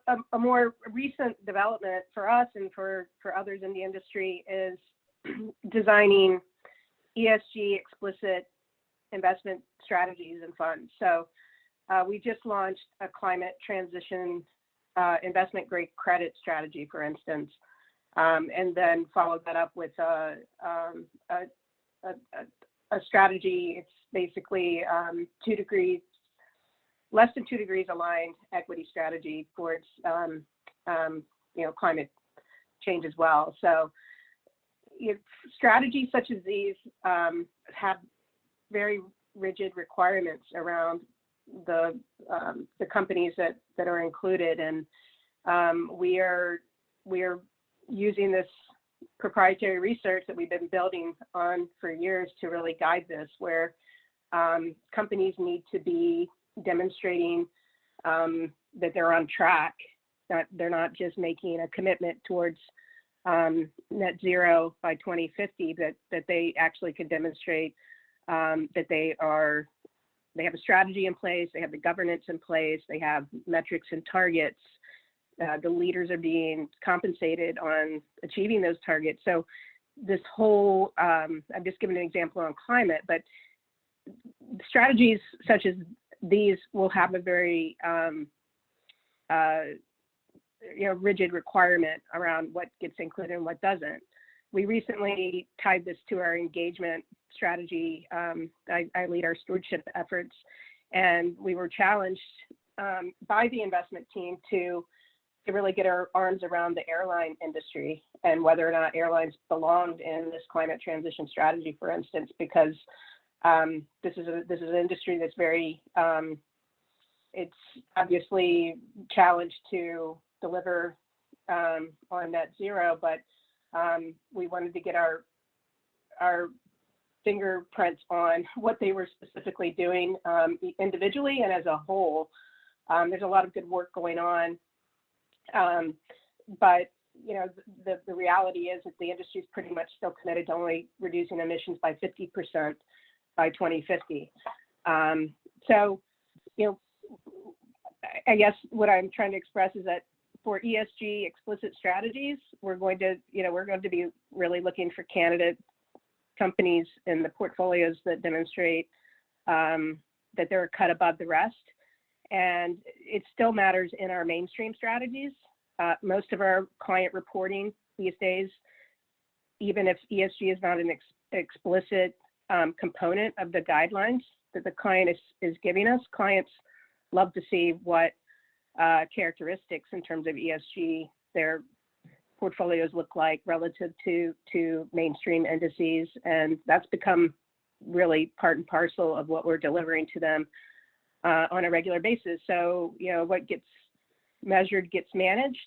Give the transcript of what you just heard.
a more recent development for us and for others in the industry is designing ESG explicit investment strategies and funds. So we just launched a climate transition investment grade credit strategy, for instance, and then followed that up with a strategy. It's basically less than 2 degrees aligned equity strategy towards climate change as well. So strategies such as these have very rigid requirements around the companies that are included, and we are using this proprietary research that we've been building on for years to really guide this, where companies need to be demonstrating that they're on track, that they're not just making a commitment towards net zero by 2050, that they actually can demonstrate that they have a strategy in place, they have the governance in place, they have metrics and targets, the leaders are being compensated on achieving those targets. So this whole, I'm just giving an example on climate, but strategies such as these will have a very rigid requirement around what gets included and what doesn't. We recently tied this to our engagement strategy. I lead our stewardship efforts, and we were challenged by the investment team to really get our arms around the airline industry and whether or not airlines belonged in this climate transition strategy, for instance, because this is an industry that's very, it's obviously challenged to deliver on net zero, but we wanted to get our fingerprints on what they were specifically doing individually and as a whole. There's a lot of good work going on, but the reality is that the industry is pretty much still committed to only reducing emissions by 50% by 2050. So, I guess what I'm trying to express is that for ESG explicit strategies, we're going to be really looking for candidate companies in the portfolios that demonstrate that they're cut above the rest. And it still matters in our mainstream strategies. Most of our client reporting these days, even if ESG is not an explicit component of the guidelines that the client is giving us, clients love to see what characteristics in terms of ESG their portfolios look like relative to mainstream indices, and that's become really part and parcel of what we're delivering to them on a regular basis. So what gets measured gets managed,